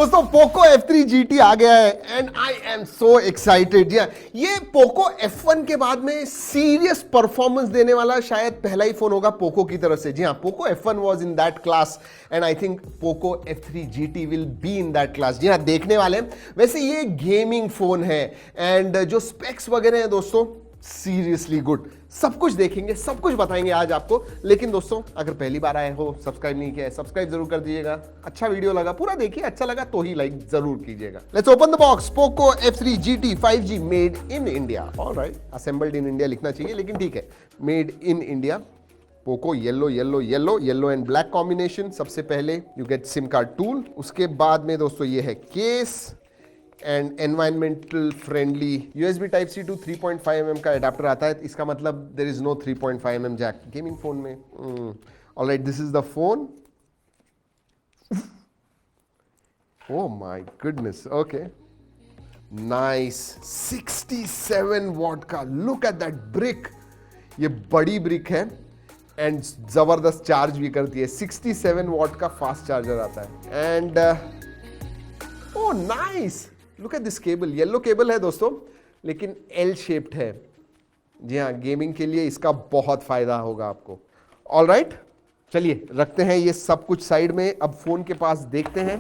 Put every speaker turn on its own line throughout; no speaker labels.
दोस्तों Poco F3 GT आ गया है and I am so excited. ये पोको F1 के बाद में सीरियस परफॉर्मेंस देने वाला शायद पहला ही फोन होगा पोको की तरफ से। जी हाँ, Poco F1 was in that class and I think Poco F3 GT will be in that class. जी हाँ, देखने वाले हैं। वैसे ये गेमिंग फोन है एंड जो स्पेक्स वगैरह हैं दोस्तों सीरियसली गुड। सब कुछ देखेंगे, सब कुछ बताएंगे आज आपको। लेकिन दोस्तों अगर पहली बार आए हो, सब्सक्राइब नहीं किया है, सब्सक्राइब जरूर कर दीजिएगा। अच्छा वीडियो लगा पूरा देखिए, अच्छा लगा तो ही लाइक जरूर कीजिएगा। Let's open the box. Poco F3 GT 5G made in India. Alright, assembled in India लिखना चाहिए लेकिन ठीक है, made in India. Poco yellow and black combination. सबसे पहले you get SIM card tool. उसके बाद में दोस्तों ये है case and environmental friendly USB Type-C to 3.5 mm का एडाप्टर आता है। इसका मतलब there is no 3.5 mm jack gaming phone में। Alright, this is the phone. Oh my goodness, okay nice. 67 what का, लुक एट दैट ब्रिक। ये बड़ी brick है एंड जबरदस्त चार्ज भी करती है। 67 वॉट का फास्ट चार्जर आता है and oh nice, look at this cable. Yellow cable है दोस्तों लेकिन L शेप्ड है। जी हाँ, गेमिंग के लिए इसका बहुत फायदा होगा आपको। ऑलराइट, चलिए रखते हैं ये सब कुछ साइड में। अब फोन के पास देखते हैं।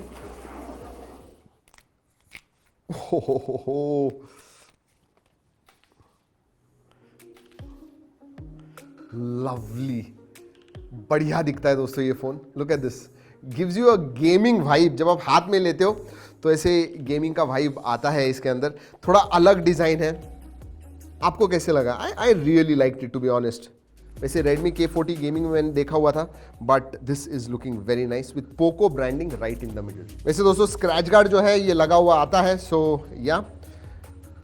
हो लवली, बढ़िया दिखता है दोस्तों ये phone. Look at this, gives you a gaming vibe. जब आप हाथ में लेते हो तो ऐसे गेमिंग का वाइब आता है इसके अंदर। थोड़ा अलग डिजाइन है। आपको कैसे लगा? I really like it to be honest. वैसे Redmi K40 गेमिंग में मैंने देखा हुआ था but this is looking very nice with Poco branding right in the middle. वैसे दोस्तों स्क्रैच गार्ड जो है ये लगा हुआ आता है। सो या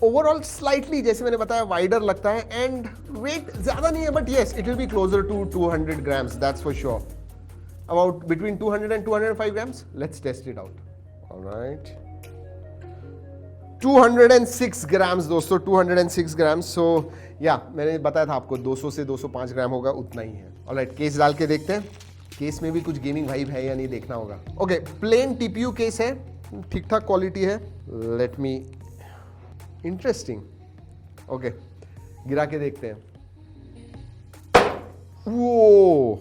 ओवरऑल स्लाइटली जैसे मैंने बताया वाइडर लगता है एंड वेट ज्यादा नहीं है but yes it will be closer to 200 grams, that's for sure. About between 200 and 205 grams. Let's test it out. All right. 206 grams दोस्तों, 206 grams. So मैंने बताया था आपको 200 से 205 ग्राम होगा, उतना ही है। ऑलराइट, केस डाल के देखते हैं। केस में भी कुछ गेमिंग वाइब है या नहीं देखना होगा। ओके, प्लेन TPU केस है, ठीक ठाक क्वालिटी है। Let me, interesting. ओके, गिरा के देखते हैं। वो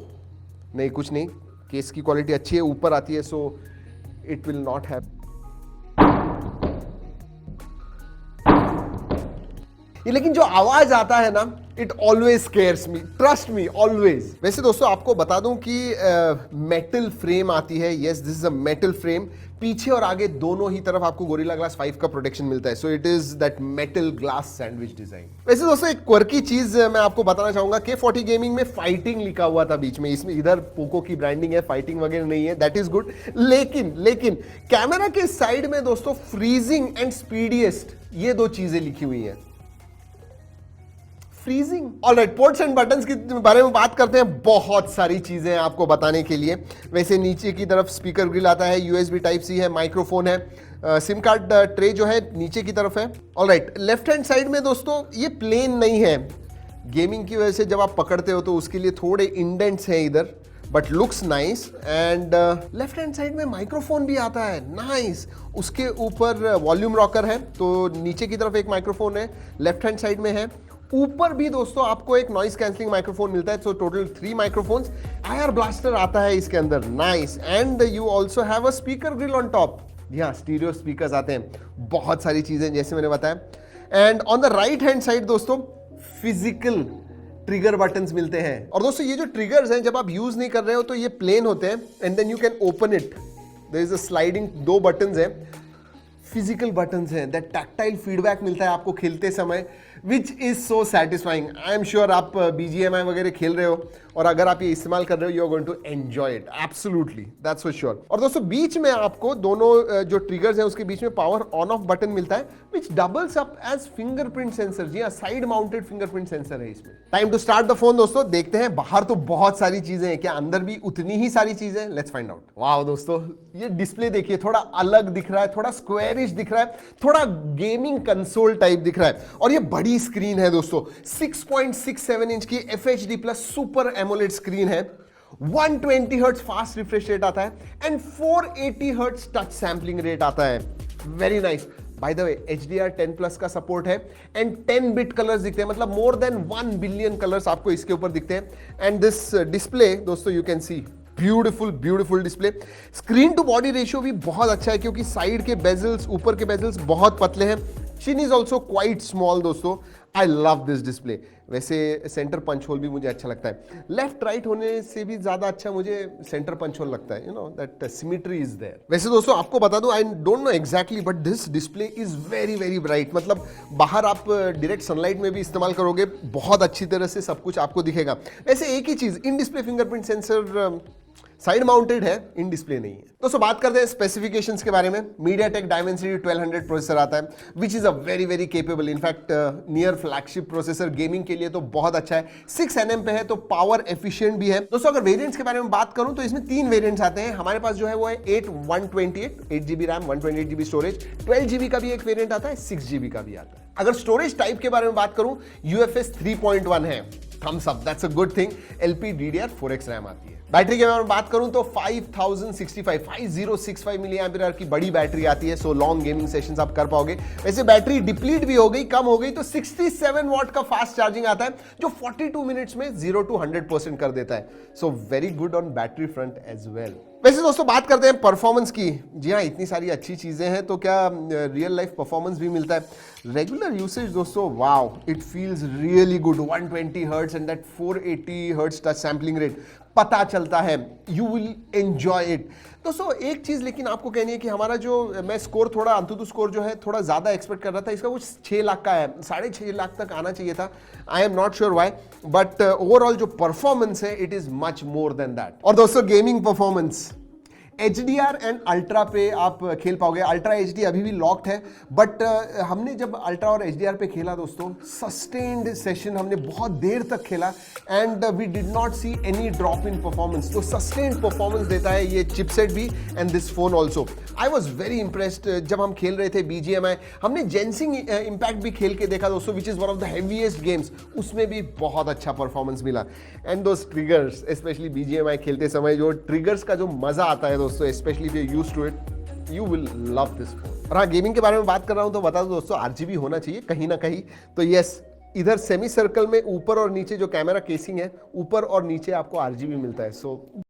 नहीं, कुछ नहीं। केस की क्वालिटी अच्छी है, ऊपर आती है, so it will not have. ये लेकिन जो आवाज आता है ना, it always scares me, trust me always. वैसे दोस्तों आपको बता दूं कि मेटल फ्रेम आती है। Yes, this is a metal frame. पीछे और आगे दोनों ही तरफ आपको गोरिल्ला ग्लास 5 का प्रोटेक्शन मिलता है। So it is that metal glass sandwich design. वैसे दोस्तों एक क्वर्की चीज मैं आपको बताना चाहूंगा। K40 गेमिंग में फाइटिंग लिखा हुआ था बीच में, इसमें इधर पोको की ब्रांडिंग है, फाइटिंग वगैरह नहीं है, दैट इज गुड। लेकिन कैमरा के साइड में दोस्तों फ्रीजिंग एंड स्पीडिएस्ट, ये दो चीजें लिखी हुई हैं। Freezing. Alright, ports and buttons के बारे में बात करते हैं। बहुत सारी चीजें हैं आपको बताने के लिए। वैसे नीचे की तरफ स्पीकर ग्रिल आता है, USB Type-C है, माइक्रोफोन है, सिम कार्ड ट्रे जो है नीचे की तरफ है। ऑलराइट, लेफ्ट हैंड साइड में दोस्तों ये प्लेन नहीं है। गेमिंग की वजह से जब आप पकड़ते हो तो उसके लिए थोड़े इंडेंट्स हैं इधर, but looks nice. And left hand side में माइक्रोफोन भी आता है, नाइस। उसके ऊपर वॉल्यूम रॉकर है, तो नीचे की तरफ एक माइक्रोफोन है, लेफ्ट हैंड साइड में है। ऊपर भी दोस्तों आपको एक नॉइस कैंसलिंग माइक्रोफोन मिलता है। So total 3 microphones. IR blaster आता है इसके अंदर, nice. And you also have a speaker grill on top. जी हाँ, स्टीरियो स्पीकर्स आते हैं। बहुत सारी चीजें जैसे मैंने बताया। And on the right hand side दोस्तों फिजिकल ट्रिगर बटन्स मिलते हैं। और दोस्तों ये जो ट्रिगर्स हैं जब आप यूज नहीं कर रहे हो तो ये प्लेन होते हैं and then you can open it. There is a sliding, 2 buttons हैं, फिजिकल बटन्स हैं। दैट टैक्टाइल फीडबैक मिलता है आपको खेलते समय, which is so satisfying. I am sure आप BGMI वगैरह खेल रहे हो और अगर आप ये इस्तेमाल कर रहे हो, you are going to enjoy it absolutely, that's for sure. और दोस्तों बीच में आपको दोनों जो ट्रिगर्स हैं उसके बीच में पावर ऑन ऑफ बटन मिलता है, which doubles up as fingerprint sensor. जी हाँ, साइड माउंटेड फिंगरप्रिंट सेंसर है इसमें। Time to start the phone दोस्तों। देखते हैं, बाहर तो बहुत सारी चीजें हैं, क्या अंदर भी उतनी ही सारी चीजें? Let's find out. वाह दोस्तों, ये डिस्प्ले देखिए, थोड़ा अलग दिख रहा है, थोड़ा स्क्वायरिश दिख रहा है, थोड़ा गेमिंग कंसोल टाइप दिख रहा है। और ये बड़ी स्क्रीन है दोस्तों, 6.67 इंच की FHD+ सुपर एमोलेड स्क्रीन है। 120 हर्ट्ज फास्ट रिफ्रेश रेट आता है and 480 hertz touch sampling rate आता है। Very nice. By the way HDR10 plus का सपोर्ट है एंड 10 बिट कलर्स दिखते हैं, मतलब मोर देन 1 बिलियन कलर्स आपको इसके ऊपर दिखते हैं। एंड दिस डिस्प्ले दोस्तों you can see beautiful display. Screen to body ratio भी बहुत अच्छा है क्योंकि साइड के बेजल्स, ऊपर के बेजल्स बहुत पतले हैं। चिन इज ऑल्सो क्वाइट स्मॉल दोस्तों। I love this display. वैसे सेंटर पंच होल भी मुझे अच्छा लगता है, लेफ्ट राइट होने से भी ज्यादा अच्छा मुझे सेंटर पंच होल लगता है। You know that symmetry is there. वैसे दोस्तों आपको बता दूं, I don't know exactly but this display is very bright. मतलब बाहर आप डायरेक्ट सनलाइट में भी इस्तेमाल करोगे, बहुत अच्छी तरह से सब कुछ आपको दिखेगा। वैसे एक ही चीज, in display fingerprint sensor side mounted है, इन डिस्प्ले नहीं है। दोस्तों बात करते हैं स्पेसिफिकेशंस के बारे में। MediaTek Dimensity 1200 प्रोसेसर आता है which is a very capable, in fact near flagship processor. Gaming के लिए तो बहुत अच्छा है, 6 nm पे है तो पावर एफिशिएंट भी है। दोस्तों अगर वेरिएंट्स के बारे में बात करूं तो इसमें 3 वेरिएंट्स आते हैं हमारे पास, जो है वो है 8 GB RAM, 128 GB storage, 12 GB का भी एक वेरिएंट आता है, 6 GB का भी आता है। अगर स्टोरेज टाइप के बारे में बात करूं, UFS 3.1 है, thumbs up, that's a good thing. LPDDR4X RAM आती है। बैटरी के बारे में बात करूं तो 5065 मिली एम्पियर की बड़ी बैटरी आती है, सो लॉन्ग गेमिंग सेशंस आप कर पाओगे। वैसे बैटरी डिप्लीट भी हो गई, कम हो गई तो 67 वॉट का फास्ट चार्जिंग आता है जो 42 मिनट्स में 0 to 100% कर देता है। So very good on battery front as well. वैसे दोस्तों बात करते हैं परफॉर्मेंस की। जी हाँ, इतनी सारी अच्छी चीजें हैं तो क्या रियल लाइफ परफॉर्मेंस भी मिलता है? रेगुलर यूसेज दोस्तों, wow, it feels really good. 120 hertz and that 480 hertz touch sampling rate पता चलता है, यू विल एंजॉय इट। दोस्तों एक चीज लेकिन आपको कहनी है कि हमारा जो, मैं स्कोर थोड़ा, अंतुतु स्कोर जो है थोड़ा ज्यादा एक्सपेक्ट कर रहा था, इसका कुछ 6 लाख का है, 6.5 लाख तक आना चाहिए था। I am not sure why, but overall जो परफॉर्मेंस है it is much more than that. और दोस्तों gaming performance, HDR and ultra पे आप खेल पाओगे। अल्ट्रा HD अभी भी लॉक्ड है, बट हमने जब अल्ट्रा और HDR पे खेला दोस्तों, सस्टेन्ड सेशन, हमने बहुत देर तक खेला and we did not see any drop in performance. तो सस्टेन्ड परफॉर्मेंस देता है ये चिपसेट भी and this phone also. I was very impressed जब हम खेल रहे थे BGMI। हमने जेंसिंग इम्पैक्ट भी खेल के देखा दोस्तों, which is one of the heaviest games, उसमें भी बहुत अच्छा परफॉर्मेंस मिला। And those triggers, specially BGMI खेलते समय जो ट्रिगर्स का जो मजा आता है दोस्तों, specially if you used to it, you will love this phone. और हाँ, गेमिंग के बारे में बात कर रहा हूं तो बता दो दोस्तों, RGB होना चाहिए कहीं ना कहीं। तो यस, इधर सेमी सर्कल में ऊपर और नीचे जो कैमरा केसिंग है, ऊपर और नीचे आपको RGB मिलता है। सो